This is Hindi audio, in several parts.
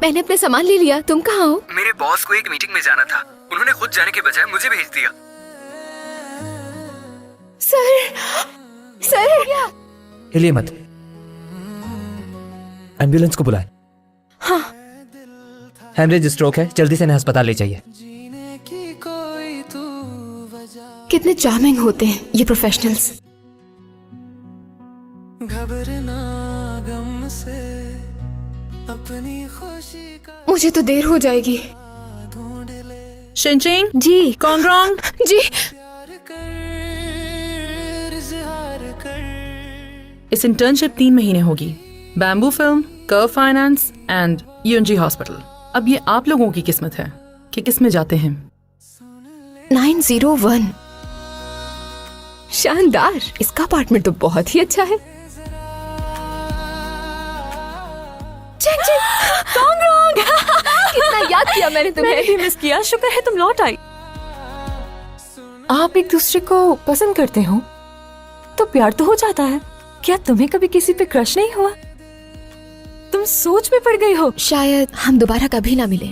मैंने अपने सामान ले लिया। तुम कहाँ हो? मेरे बॉस को एक मीटिंग में जाना था, उन्होंने खुद जाने के बजाय मुझे भेज दिया। सर हिलिए मत, एम्बुलेंस को बुलाए। हाँ। हेमरेज स्ट्रोक है, जल्दी से इन्हें अस्पताल ले जाइए। कितने चार्मिंग होते हैं ये प्रोफेशनल्स। मुझे तो देर हो जाएगी। शिनचिंग जी। कॉन्ग्रोंग जी। इस इंटर्नशिप 3 महीने होगी। Bamboo film, curve finance and यूएनजी hospital. अब ये आप लोगों की किस्मत है कि किस में जाते हैं। 901 शानदार। इसका अपार्टमेंट तो बहुत ही अच्छा है। कितना याद किया मैंने तुम्हें। मैंने भी मिस किया, शुक्र है तुम लौट आई। आप एक दूसरे को पसंद करते हो तो प्यार तो हो जाता है। क्या तुम्हें कभी किसी पे क्रश नहीं हुआ? तुम सोच में पड़ गई हो। शायद हम दोबारा कभी ना मिले।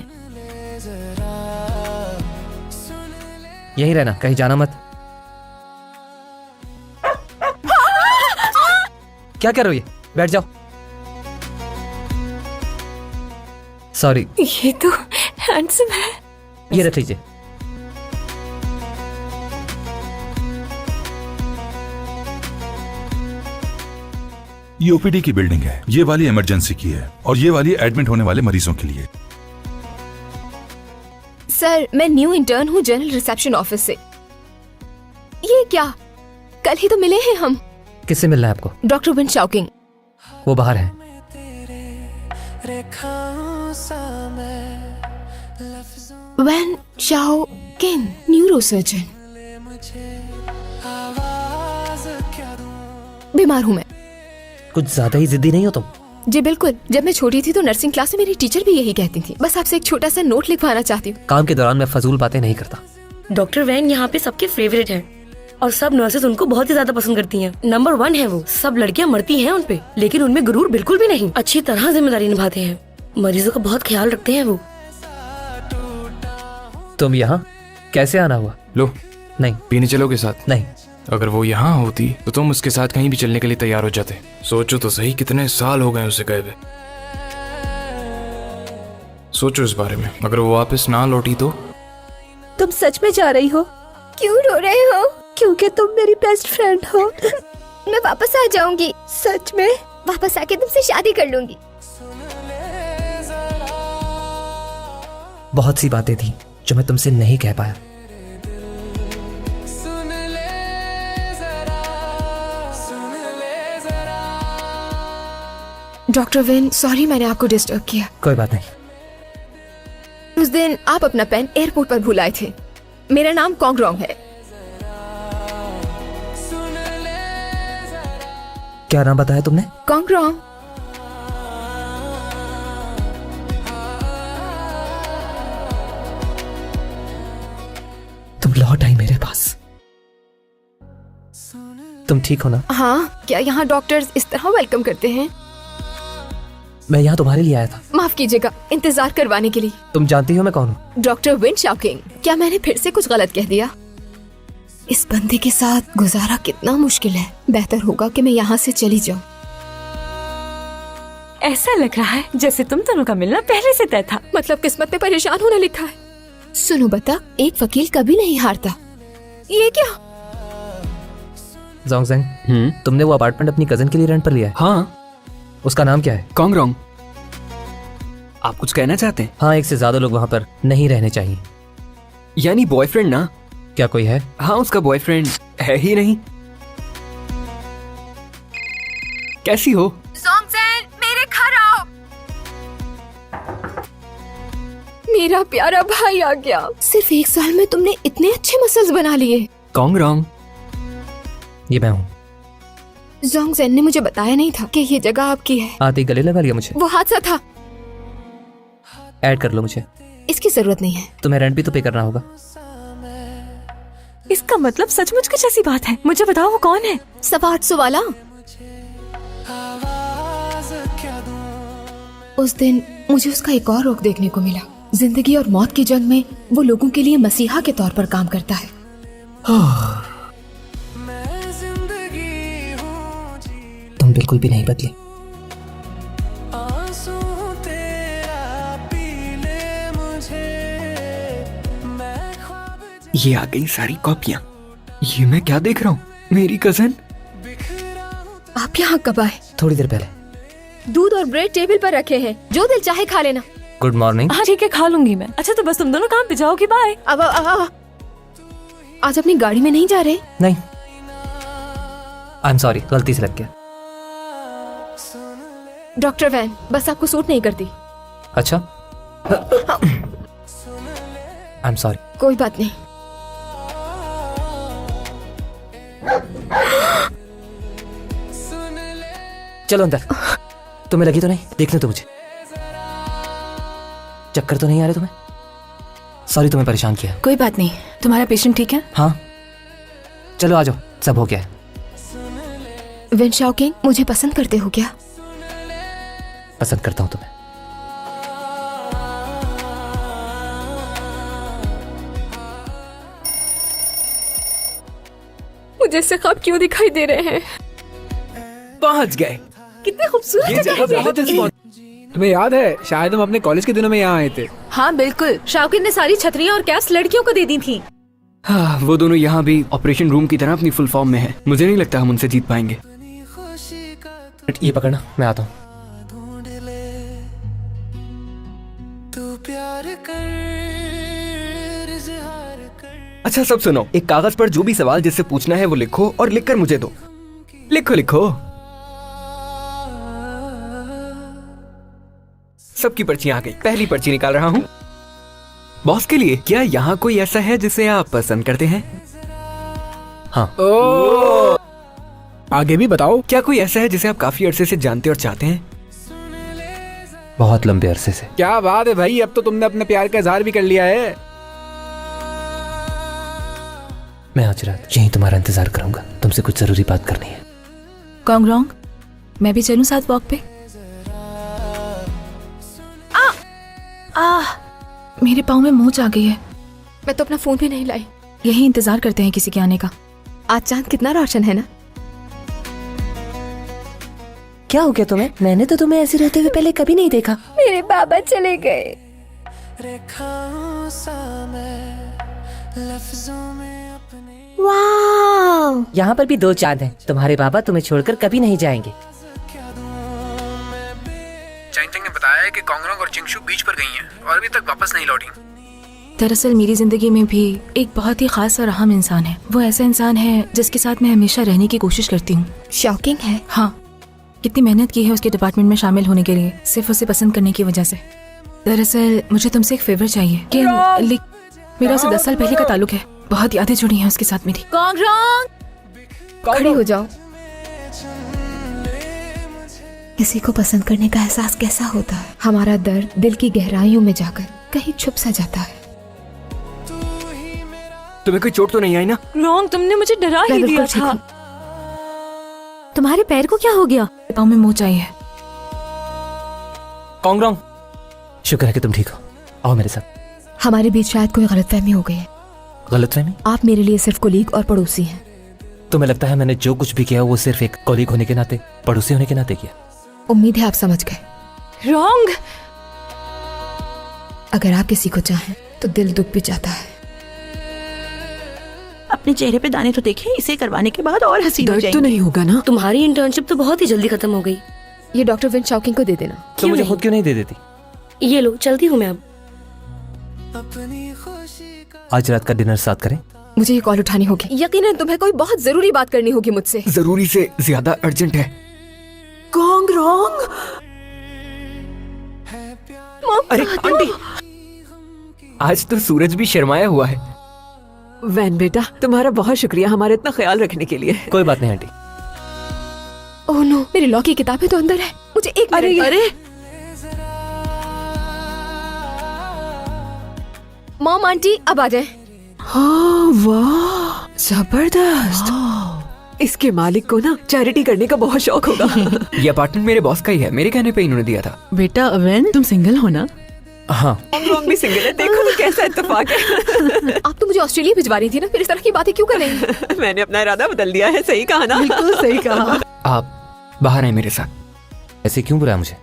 यहीं रहना, कहीं जाना मत। क्या कर रहे हो ये? बैठ जाओ। सॉरी। ये तो हैंडसम है। ये रख लीजिए। ये ओपीडी की बिल्डिंग है, ये वाली इमरजेंसी की है और ये वाली एडमिट होने वाले मरीजों के लिए। सर मैं न्यू इंटर्न हूँ जनरल रिसेप्शन ऑफिस से। ये क्या, कल ही तो मिले हैं हम। किससे मिलना है आपको? Doctor Wen Shaoqing. वो बाहर है। Wen Shaoqing, neurosurgeon. बीमार हूँ मैं। कुछ ज्यादा ही जिद्दी नहीं हो तुम? जी बिल्कुल। जब मैं छोटी थी तो नर्सिंग क्लास में मेरी टीचर भी यही कहती थी। बस आपसे एक छोटा सा नोट लिखवाना चाहती हूँ। काम के दौरान मैं फजूल बातें नहीं करता। डॉक्टर वैन यहाँ पे सबके फेवरेट हैं और सब नर्सेज उनको बहुत ही ज्यादा पसंद करती हैं। नंबर 1 है वो। सब लड़कियाँ मरती हैं उन पे, लेकिन उनमें गुरूर बिल्कुल भी नहीं। अच्छी तरह जिम्मेदारी निभाते हैं, मरीजों का बहुत ख्याल रखते हैं वो। तुम यहाँ कैसे आना हुआ? लो, नहीं। पीने चलोगे साथ? नहीं। अगर वो यहाँ होती तो तुम उसके साथ कहीं भी चलने के लिए तैयार हो जाते। सोचो तो सही, कितने साल हो गए उसे गए हुए। सोचो इस बारे में, अगर वो वापस ना लौटी तो? तुम सच में जा रही हो? क्यों रो रहे हो? क्योंकि तुम मेरी बेस्ट फ्रेंड हो। मैं वापस आ जाऊंगी। सच में? वापस आके तुमसे शादी कर लूंगी। बहुत सी बातें थी जो मैं तुमसे नहीं कह पाया। डॉक्टर विन, सॉरी मैंने आपको डिस्टर्ब किया। कोई बात नहीं। उस दिन आप अपना पेन एयरपोर्ट पर भूल आए थे। मेरा नाम कॉन्ग्रोंग है। क्या नाम बताया तुमने? कॉन्ग्रोंग। तुम लौट आई मेरे पास। तुम ठीक हो ना? हाँ, क्या यहाँ डॉक्टर्स इस तरह वेलकम करते हैं? मैं यहाँ तुम्हारे लिए आया था। माफ कीजिएगा, इंतजार करवाने के लिए। तुम जानती हो मैं कौन हूँ? Doctor Wen Shaoqing. क्या मैंने फिर से कुछ गलत कह दिया? इस बंदे के साथ गुजारा कितना मुश्किल है। बेहतर होगा कि मैं यहाँ से चली जाऊँ। ऐसा लग रहा है जैसे तुम दोनों का मिलना पहले से तय था। मतलब किस्मत में परेशान होना लिखा है। सुनो बता, एक वकील कभी नहीं हारता। ये क्या? जोंगजेंग, तुमने वो अपार्टमेंट अपनी कजन के लिए रेंट पर लिया है? हाँ। उसका नाम क्या है? कॉन्ग्रोंग। आप कुछ कहना चाहते हैं? हाँ, एक से ज्यादा लोग वहाँ पर नहीं रहने चाहिए। यानी बॉयफ्रेंड ना? क्या कोई है? हाँ, उसका बॉयफ्रेंड है ही नहीं। कैसी हो? जोंगजेन, मेरे घर आओ। मेरा प्यारा भाई आ गया। सिर्फ 1 साल में तुमने इतने अच्छे मसल्स बना लिए। कॉन्ग्रोंग, ये मैं हूँ। जोंगजेन ने मुझे बताया नहीं था कि ये जगह आपकी है। आते ही गले लगा लिया मुझे। वो हादसा था। ऐड कर लो मुझे। इसकी जरूरत नहीं है। तुम्हें रेंट भी तो पे करना होगा। इसका मतलब सचमुच कुछ ऐसी बात है। मुझे बताओ वो कौन है? 800 वाला। उस दिन मुझे उसका एक और रुख देखने को मिला। जिंदगी और मौत की जंग में वो लोगों के लिए मसीहा के तौर पर काम करता है। तुम बिल्कुल भी नहीं बदली। ये आ गई सारी कॉपियां। ये मैं क्या देख रहा हूँ? मेरी कजन। आप यहाँ कब आए? थोड़ी देर पहले। दूध और ब्रेड टेबल पर रखे हैं, जो दिल चाहे खा लेना। Good morning. हाँ ठीक है, खा लूंगी मैं। अच्छा तो बस तुम दोनों काम पे जाओगी। बाय। अब आज अपनी गाड़ी में नहीं जा रहे? नहीं, आई एम सॉरी, गलती से लग गया। डॉक्टर वैन, बस आपको सूट नहीं करती। अच्छा, आई एम सॉरी। कोई बात नहीं। चलो अंदर। तुम्हें लगी तो नहीं? देखने तो मुझे। चक्कर तो नहीं आ रहे तुम्हें? सॉरी तुम्हें परेशान किया। कोई बात नहीं। तुम्हारा पेशेंट ठीक है? हाँ, चलो आ जाओ, सब हो गया है। वेन शाओकिंग, मुझे पसंद करते हो क्या? पसंद करता हूँ तुम्हें। मुझे ऐसे ख्वाब क्यों दिखाई दे रहे हैं? पहुंच गए। कितने खूबसूरत जगह है। तुम्हें याद है, शायद हम अपने कॉलेज के दिनों में यहाँ आए थे। हाँ बिल्कुल। शाओकिन ने सारी छतरियाँ और कैप्स लड़कियों को दे दी थी। हाँ, वो दोनों यहाँ भी ऑपरेशन रूम की तरह अपनी फुल फॉर्म में है। मुझे नहीं लगता हम उनसे जीत पाएंगे। ये पकड़ना, मैं आता हूँ। अच्छा सब सुनो, एक कागज पर जो भी सवाल जिससे पूछना है वो लिखो और लिखकर मुझे दो। लिखो लिखो। सबकी पर्चियां आ गई। पहली पर्ची निकाल रहा हूँ बॉस के लिए। क्या यहाँ कोई ऐसा है जिसे आप पसंद करते हैं? हाँ। आगे भी बताओ। क्या कोई ऐसा है जिसे आप काफी अरसे से जानते और चाहते हैं? बहुत लंबे अरसे से। क्या बात है भाई, अब तो तुमने अपने प्यार का इजहार भी कर लिया है। मैं आज रात यहीं तुम्हारा इंतजार करूंगा, तुमसे कुछ जरूरी बात करनी है। रॉन्ग, मैं भी चलूं साथ वॉक पे? मेरे पाँव में मोच आ गई है। मैं तो अपना फोन भी नहीं लाई। यही इंतजार करते हैं किसी के आने का। आज चांद कितना रोशन है ना। क्या हो गया तुम्हें? मैंने तो तुम्हें ऐसे रहते हुए पहले कभी नहीं देखा। मेरे बाबा चले गए। वाह, यहाँ पर भी दो चांद हैं। तुम्हारे बाबा तुम्हें छोड़कर कभी नहीं जाएंगे। चैंग ने बताया है कि कोंगरोंग और चिंगशू बीच पर गई हैं और अभी तक वापस नहीं लौटी। दरअसल मेरी जिंदगी में भी एक बहुत ही खास और अहम इंसान है। वो ऐसा इंसान है जिसके साथ मैं हमेशा रहने की कोशिश करती हूँ। शॉकिंग है। हाँ, कितनी मेहनत की है उसके डिपार्टमेंट में शामिल होने के लिए, सिर्फ उसे पसंद करने की वजह से। दरअसल मुझे तुमसे एक फेवर चाहिए कि मेरा उसे 10 साल पहले का ताल्लुक है। बहुत यादें जुड़ी हैं उसके साथ मेरी। खड़ी हो जाओ। किसी को पसंद करने का एहसास कैसा होता है? हमारा दर्द दिल की गहराइयों में जाकर कहीं छुप सा जाता है। तुम्हें कोई चोट तो नहीं आई ना? रॉन्ग, तुमने मुझे डरा ही दिया था। तुम्हारे पैर को क्या हो गया? पाँव में मोच आई है। कोंगरोंग, शुक्र है कि तुम ठीक हो। आओ मेरे साथ। हमारे बीच शायद कोई गलतफहमी हो गई है। गलतफहमी? आप मेरे लिए सिर्फ कोलीग और पड़ोसी हैं। तुम्हें लगता है मैंने जो कुछ भी किया वो सिर्फ एक कॉलीग होने के नाते, पड़ोसी होने के नाते किया? उम्मीद है आप समझ गए। रॉन्ग, अगर आप किसी को चाहें तो दिल दुख भी जाता है। अपने चेहरे पे दाने तो देखे, इसे करवाने के बाद और हंसी हो दर्द जाएगी। तो नहीं होगा ना? तुम्हारी इंटर्नशिप तो बहुत ही जल्दी खत्म हो गई। ये डॉक्टर विन शाओकिंग को दे देना। तो मुझे खुद क्यों नहीं दे देती? ये लो, चलती हूँ मैं अब। आज रात का डिनर साथ करें? मुझे ये कॉल उठानी होगी। यकीनन तुम्हें कोई बहुत जरूरी बात करनी होगी मुझसे। जरूरी से ज्यादा अर्जेंट है। कोंगरोंग, अरे आंटी, आज तो सूरज भी शर्माया हुआ है। वैन बेटा, तुम्हारा बहुत शुक्रिया हमारा इतना ख्याल रखने के लिए। कोई बात नहीं आंटी। ओह नो, मेरी लॉ की किताबें तो अंदर है। मुझे एक मिनट। अरे मॉम, आंटी अब आ जाए। हाँ, वाह, जबरदस्त। इसके मालिक को ना चैरिटी करने का बहुत शौक होगा। ये अपार्टमेंट मेरे बॉस का ही है, मेरे कहने पे इन्होंने दिया था। बेटा अवेन, तुम सिंगल हो ना? हाँ। कॉन्ग भी सिंगल है, देखो तो कैसा इत्तेफाक है। आप तो मुझे ऑस्ट्रेलिया भिजवा रही थी ना, फिर इस तरह की बातें क्यों कर रही हैं? मैंने अपना इरादा बदल दिया है, सही कहा ना? बिल्कुल सही कहा। आप बाहर आए मेरे साथ। ऐसे क्यों बुलाया मुझे?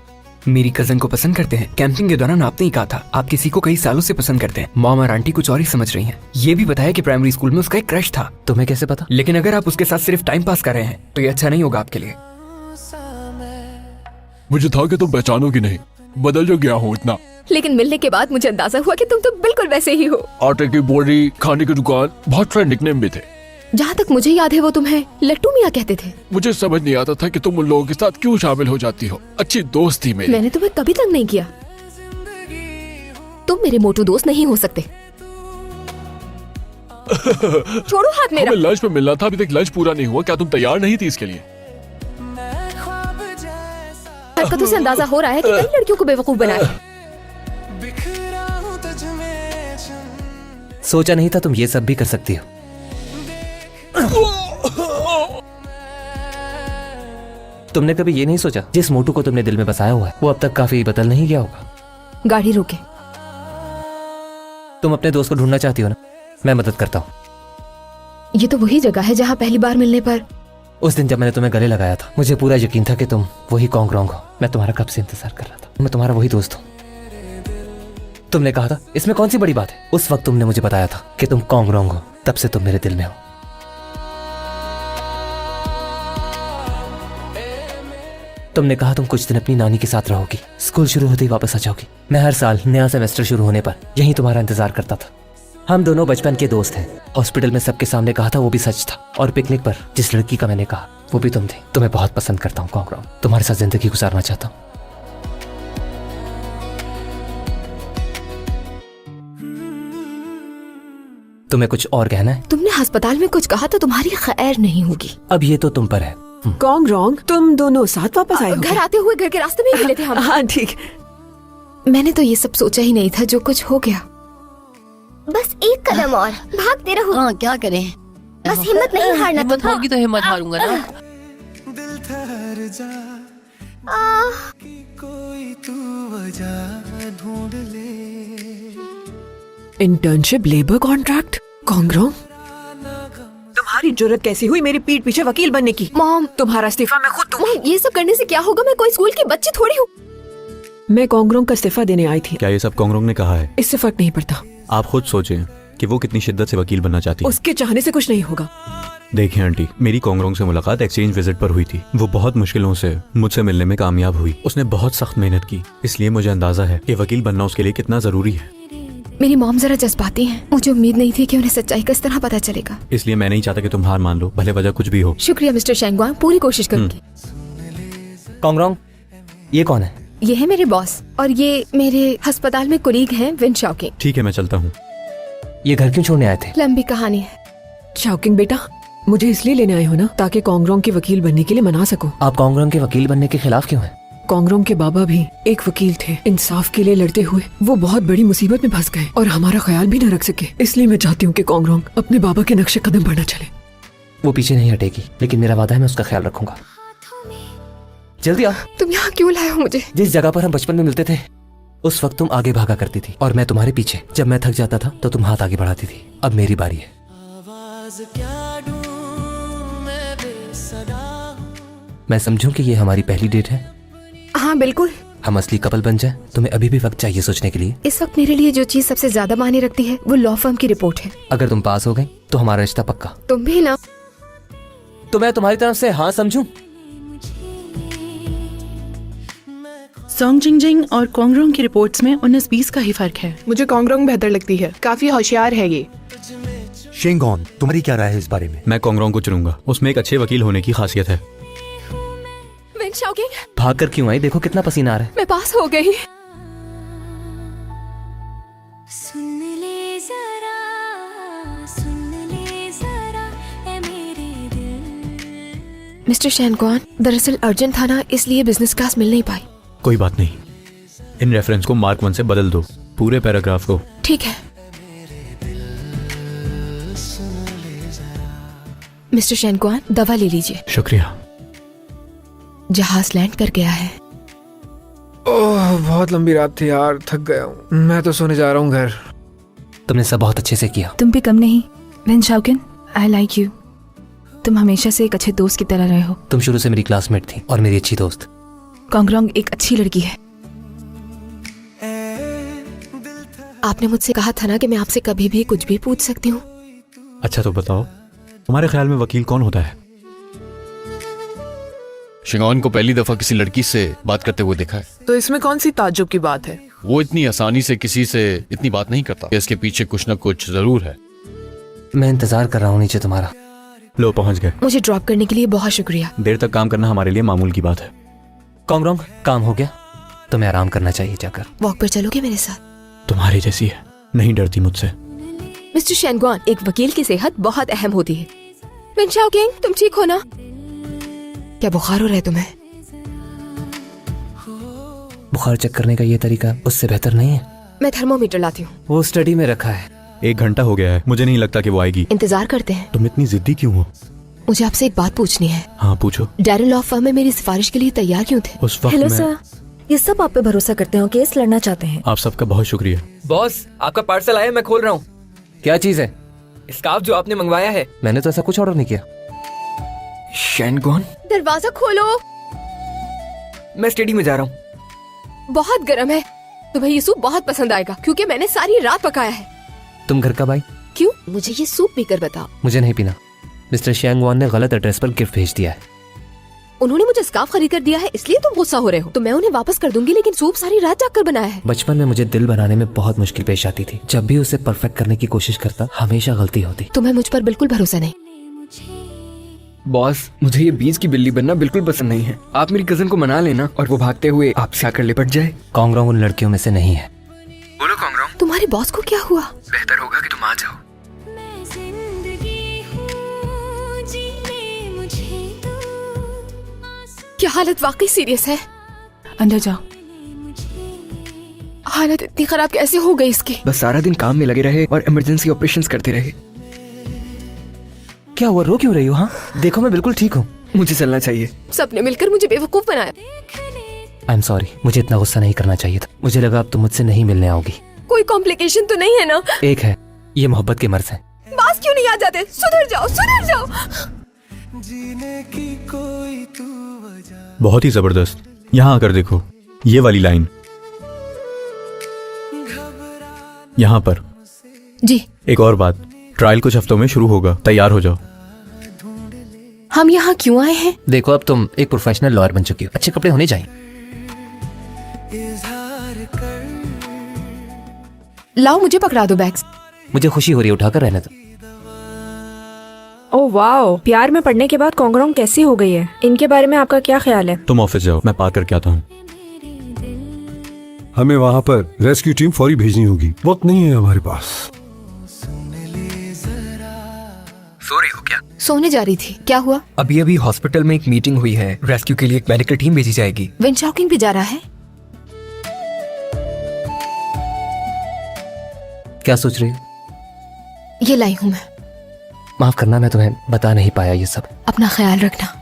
मेरी कजन को पसंद करते हैं। कैंपिंग के दौरान आपने ही कहा था आप किसी को कई सालों से पसंद करते हैं। मॉम और आंटी कुछ और ही समझ रही हैं। ये भी बताया कि प्राइमरी स्कूल में उसका एक क्रश था। तुम्हें कैसे पता? लेकिन अगर आप उसके साथ सिर्फ टाइम पास कर रहे हैं तो ये अच्छा नहीं होगा आपके लिए। मुझे था कि तुम पहचानोगी नहीं, बदल जो गया हूँ इतना। लेकिन मिलने के बाद मुझे अंदाजा हुआ कि तुम तो बिल्कुल वैसे ही हो। आटे की बोरी, खाने की दुकान, बहुत सारे निकनेम भी थे। जहाँ तक मुझे याद है वो तुम्हें लट्टू मियाँ कहते थे। मुझे समझ नहीं आता था कि तुम उन लोगों के साथ क्यों शामिल हो जाती हो। अच्छी दोस्त थी मेरी। मैंने तुम्हें कभी तंग नहीं किया। तुम मेरे मोटू दोस्त नहीं हो सकते। छोड़ो हाथ मेरा। हमें लंच पे मिलना था, अभी तक लंच पूरा नहीं हुआ। क्या तुम तैयार नहीं थी इसके लिए? हरकतों से अंदाजा हो रहा है कि कई लड़कियों को बेवकूफ बनाया। सोचा नहीं था तुम ये सब भी कर सकती हो। तुमने कभी ये नहीं सोचा जिस मोटू को तुमने दिल में बसाया हुआ है वो अब तक काफी बदल नहीं गया होगा? गाड़ी रोके। तुम अपने दोस्त को ढूंढना चाहती हो ना, मैं मदद करता हूँ। ये तो वही जगह है जहाँ पहली बार मिलने पर उस दिन जब मैंने तुम्हें गले लगाया था मुझे पूरा यकीन था कि तुम वही कॉन्ग रॉन्ग हो। मैं तुम्हारा कब से इंतजार कर रहा था। मैं तुम्हारा वही दोस्त हूँ। तुमने कहा था इसमें कौन सी बड़ी बात है। उस वक्त तुमने मुझे बताया था कि तुम कॉन्ग रॉन्ग हो, तब से तुम मेरे दिल में हो। तुमने कहा तुम कुछ दिन अपनी नानी के साथ रहोगी, स्कूल शुरू होते ही वापस आ जाओगी। मैं हर साल नया सेमेस्टर शुरू होने पर यहीं तुम्हारा इंतजार करता था। हम दोनों बचपन के दोस्त हैं। हॉस्पिटल में सबके सामने कहा था वो भी सच था। और पिकनिक पर जिस लड़की का मैंने कहा वो भी तुम थे। तुम्हें बहुत पसंद करता हूँ कॉन्ग रॉन्ग। तुम्हारे साथ जिंदगी गुजारना चाहता हूँ। तुम्हें कुछ और कहना है? तुमने अस्पताल में कुछ कहा तो तुम्हारी खैर नहीं होगी। अब ये तो तुम पर है। कॉन्ग रॉन्ग, तुम दोनों साथ वापस आए हो? घर आते हुए घर के रास्ते में ही मिले थे हम। हाँ ठीक। मैंने तो ये सब सोचा ही नहीं था जो कुछ हो गया। बस एक कदम और भागते रहो। हाँ क्या करें, बस हिम्मत नहीं हारना। हिम्मत होगी तो हिम्मत हारूंगा ना। Internship, labour contract, Kong wrong. तुम्हारी जरूरत कैसी हुई मेरी पीठ पीछे वकील बनने की? मॉम, तुम्हारा इस्तीफा मैं खुद दूंगी। मॉम, ये सब करने से क्या होगा? मैं कोई स्कूल की बच्ची थोड़ी हूँ। मैं कॉन्ग रॉन्ग का इस्तीफा देने आई थी। क्या ये सब कॉन्ग रॉन्ग ने कहा है? इससे फर्क नहीं पड़ता। आप खुद सोचें कि वो कितनी शिद्दत से वकील बनना चाहती है। उसके चाहने से कुछ नहीं होगा। देखिए आंटी, मेरी कॉन्ग रॉन्ग से मुलाकात एक्सचेंज विजिट पर हुई थी। वो बहुत मुश्किलों से मुझसे मिलने में कामयाब हुई। उसने बहुत सख्त मेहनत की, इसलिए मुझे अंदाजा है कि वकील बनना उसके लिए कितना जरूरी है। मेरी मॉम जरा जज्बाती हैं। मुझे उम्मीद नहीं थी कि उन्हें सच्चाई का इस तरह पता चलेगा। इसलिए मैं नहीं चाहता कि तुम हार मान लो, भले वजह कुछ भी हो। शुक्रिया मिस्टर शेंगवांग, पूरी कोशिश करूंगी। कॉन्ग रॉन्ग, ये कौन है? ये है मेरे बॉस और ये मेरे अस्पताल में कुलीग हैं, विन शाओकिंग। ठीक है, मैं चलता हूँ। ये घर क्यों छोड़ने आए थे? लंबी कहानी है। शाओकिंग बेटा, मुझे इसलिए लेने आए हो ना ताकि कॉन्ग रॉन्ग के वकील बनने के लिए मना सको। आप कॉन्ग रॉन्ग के वकील बनने के खिलाफ क्यों हैं? कॉन्ग रॉन्ग के बाबा भी एक वकील थे। इंसाफ के लिए लड़ते हुए वो बहुत बड़ी मुसीबत में फंस गए और हमारा ख्याल भी न रख सके। इसलिए मैं चाहती हूँ कि कॉन्ग रॉन्ग अपने बाबा के नक्शे कदम पर न चले। वो पीछे नहीं हटेगी, लेकिन मेरा वादा है मैं उसका ख्याल रखूंगा। जल्दी आ। तुम यहाँ क्यों लाए हो मुझे? जिस जगह पर हम बचपन में मिलते थे उस वक्त तुम आगे भागा करती थी और मैं तुम्हारे पीछे। जब मैं थक जाता था तो तुम हाथ आगे बढ़ाती थी। अब मेरी बारी है। मैं समझूं कि ये हमारी पहली डेट है? हाँ बिल्कुल। हम असली कपल बन जाएं? तुम्हें अभी भी वक्त चाहिए सोचने के लिए? इस वक्त मेरे लिए जो चीज सबसे ज्यादा मायने रखती है वो लॉ फर्म की रिपोर्ट है। अगर तुम पास हो गई तो हमारा रिश्ता पक्का। तुम भी ना? तो मैं तुम्हारी तरफ से हाँ समझूं? सॉन्ग जिंगजिंग और कॉन्ग रॉन्ग की रिपोर्ट्स में 19-20 का ही फर्क है। मुझे कॉन्ग रॉन्ग बेहतर लगती है, काफी होशियार है ये। शेंगॉन, तुम्हारी क्या राय है इस बारे में? मैं कॉन्ग रॉन्ग को चुनूंगा। उसमें एक अच्छे वकील होने की खासियत है। विन शाओकिंग, भाग कर क्यों आई? देखो कितना पसीना आ रहा है। मैं पास हो गई। सुन ले जरा, सुन ले जरा ए मेरे दिल। मिस्टर शेंगवान, दरअसल अर्जेंट था ना, इसलिए बिजनेस क्लास मिल नहीं पाई। कोई बात नहीं, इन रेफरेंस को मार्क 1 से बदल दो, पूरे पैराग्राफ को। ठीक है। मिस्टर शेनक्वान, दवा ले लीजिए। शुक्रिया। जहाज लैंड कर गया है। ओह, बहुत लंबी रात थी यार, थक गया हूँ। मैं तो सोने जा रहा हूँ घर। तुमने सब बहुत अच्छे से किया। तुम भी कम नहीं। Wen Shaoqing, I like you. तुम हमेशा से एक अच्छे दोस्त की तरह रहे हो। तुम शुरू से मेरी क्लासमेट थी और मेरी अच्छी दोस्त। कोंगरोंग एक अच्छी लड़की है। आपने मुझसे कहा था ना कि मैं आपसे कभी भी कुछ भी पूछ सकती हूँ। अच्छा तो बताओ, तुम्हारे ख्याल में वकील कौन होता है? शिंगॉन को पहली दफा किसी लड़की से बात करते हुए देखा है। तो इसमें कौन सी ताज्जुब की बात है? वो इतनी आसानी से किसी से इतनी बात नहीं करता। इसके पीछे कुछ न कुछ जरूर है। मैं इंतजार कर रहा हूँ नीचे तुम्हारा। लो, पहुंच गए। मुझे ड्रॉप करने के लिए बहुत शुक्रिया। देर तक काम करना हमारे लिए मामूल की बात है। कोंगरोंग, काम हो गया? तुम्हें आराम करना चाहिए जाकर। वॉक पर चलोगे मेरे साथ? तुम्हारी जैसी है, नहीं डरती मुझसे। मिस्टर शेनग्वान, एक वकील की सेहत बहुत अहम होती है। वेन शाओकिन, तुम ठीक हो ना? क्या बुखार हो रहा है तुम्हें? बुखार चेक करने का ये तरीका उससे बेहतर नहीं है। मैं थर्मोमीटर लाती हूँ। वो स्टडी में रखा है। 1 घंटा हो गया है, मुझे नहीं लगता कि वो आएगी। इंतजार करते हैं। तुम इतनी जिद्दी क्यों हो? मुझे आपसे एक बात पूछनी है। हाँ पूछो। डैरेन लॉ फर्म में मेरी सिफारिश के लिए तैयार क्यों थे? उस वक्त हेलो मैं... सर, ये सब आप पे भरोसा करते हो, केस लड़ना चाहते हैं। आप सबका बहुत शुक्रिया। बॉस, आपका पार्सल आया, मैं खोल रहा हूँ। क्या चीज है? स्कार्फ जो आपने मंगवाया है। मैंने तो ऐसा कुछ ऑर्डर नहीं किया। शेनगॉन, दरवाजा खोलो। मैं स्टडी में जा रहा हूँ। बहुत गर्म है। तुम्हें ये सूप बहुत पसंद आएगा क्योंकि मैंने सारी रात पकाया है। तुम घर कब आई? क्यों? मुझे ये सूप पीकर बताओ। मुझे नहीं पीना। मिस्टर शेनग्वान ने गलत एड्रेस पर गिफ्ट भेज दिया है। उन्होंने मुझे स्कार्फ खरीद कर दिया है, इसलिए तुम गुस्सा हो रहे हो। तो मैं उन्हें वापस कर दूंगी, लेकिन सूप सारी रात जाकर बनाया है। बचपन में मुझे दिल बनाने में बहुत मुश्किल पेश आती थी। जब भी उसे परफेक्ट करने की कोशिश करता, हमेशा गलती होती। तुम्हें मुझ पर बिल्कुल भरोसा नहीं। बॉस, मुझे ये बीज की बिल्ली बनना बिल्कुल पसंद नहीं है। आप मेरी कजन को मना लेना और वो भागते हुए आपसे आकर लिपट जाए। कोंगरोंग उन लड़कियों में से नहीं है। बोलो कोंगरोंग। तुम्हारे बॉस को क्या हुआ? बेहतर होगा कि तुम आ जाओ। क्या हालत वाकई सीरियस है? अंदर जाओ। हालत इतनी खराब कैसे हो गई इसकी? बस सारा दिन काम में लगे रहे और इमरजेंसी ऑपरेशंस करते रहे। क्या हुआ, रो क्यों रही हो? हाँ देखो, मैं बिल्कुल ठीक हूँ। मुझे चलना चाहिए। सबने मिलकर मुझे बेवकूफ बनाया। आई एम सॉरी, मुझे इतना गुस्सा नहीं करना चाहिए था। मुझे लगा अब तुम मुझसे नहीं मिलने आओगी। कोई कॉम्प्लिकेशन तो नहीं है ना? एक है, ये मोहब्बत के मर्ज है। पास क्यों नहीं आ जाते? सुधर जाओ, सुधर जाओ। जीने की कोई तू वजह। बहुत ही जबरदस्त। यहाँ आकर देखो, ये वाली लाइन यहाँ पर। जी। एक और बात, ट्रायल कुछ हफ्तों में शुरू होगा, तैयार हो जाओ। हम यहाँ क्यों आए हैं? देखो, अब तुम एक प्रोफेशनल लॉयर बन चुकी हो, अच्छे कपड़े होने चाहिए। लाओ, मुझे पकड़ा दो बैग्स। मुझे खुशी हो रही है, उठाकर रहने दो। ओह वाओ, प्यार में पड़ने के बाद कोंगरोंग कैसी हो गई है? इनके बारे में आपका क्या ख्याल है? तुम ऑफिस जाओ, मैं पार करके आता हूँ। हमें वहाँ पर रेस्क्यू टीम फौरी भेजनी होगी, वक्त नहीं है हमारे पास। सो रही हो क्या? सोने जा रही थी। क्या हुआ? अभी अभी हॉस्पिटल में एक मीटिंग हुई है। रेस्क्यू के लिए एक मेडिकल टीम भेजी जाएगी। वेन शाओकिन भी जा रहा है? क्या सोच रही हो? ये लाई हूँ मैं। माफ करना, मैं तुम्हें बता नहीं पाया ये सब। अपना ख्याल रखना।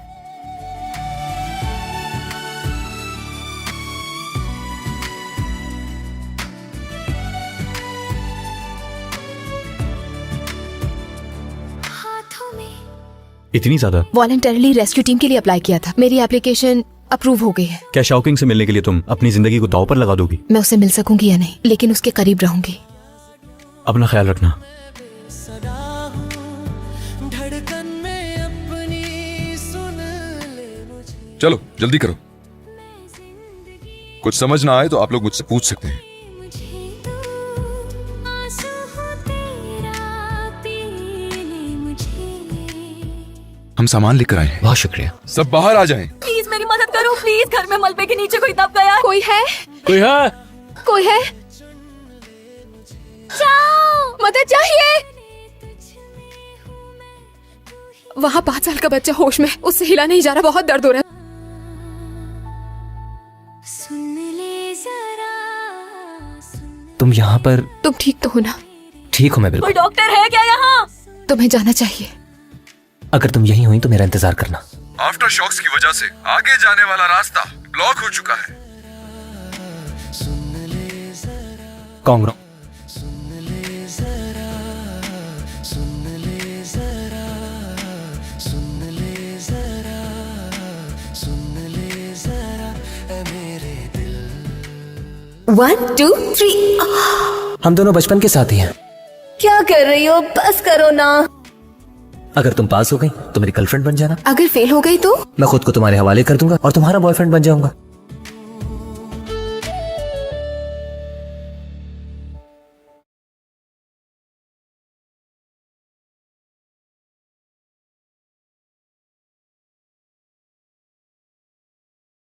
इतनी ज्यादा? वॉलंटरीली रेस्क्यू टीम के लिए अप्लाई किया था। मेरी एप्लीकेशन अप्रूव हो गई है। क्या शाओकिन से मिलने के लिए तुम अपनी जिंदगी को दांव पर लगा दोगी? मैं उससे मिल सकूंगी या नहीं, लेकिन उसके करीब रहूंगी। अपना ख्याल रखना। चलो जल्दी करो। कुछ समझ ना आए तो आप लोग मुझसे पूछ सकते हैं। हम सामान लेकर आए हैं। बहुत शुक्रिया। सब बाहर आ जाएं। प्लीज मेरी मदद करो, प्लीज। घर में मलबे के नीचे कोई दब गया। कोई है? कोई है? कोई है? मदद चाहिए। वहाँ 5 साल का बच्चा होश में, उससे हिला नहीं जा रहा, बहुत दर्द हो रहा है। तुम यहाँ पर? तुम ठीक तो हो ना? ठीक हूँ मैं बिल्कुल। कोई डॉक्टर है क्या यहाँ? तुम्हें जाना चाहिए। अगर तुम यहीं हुई तो मेरा इंतजार करना। आफ्टर शॉक्स की वजह से आगे जाने वाला रास्ता ब्लॉक हो चुका है। कांग्रो, वन टू थ्री। हम दोनों बचपन के साथी हैं। क्या कर रही हो? बस करो ना। अगर तुम पास हो गई तो मेरी गर्लफ्रेंड बन जाना। अगर फेल हो गई तो? मैं खुद को तुम्हारे हवाले कर दूंगा और तुम्हारा बॉयफ्रेंड बन जाऊंगा।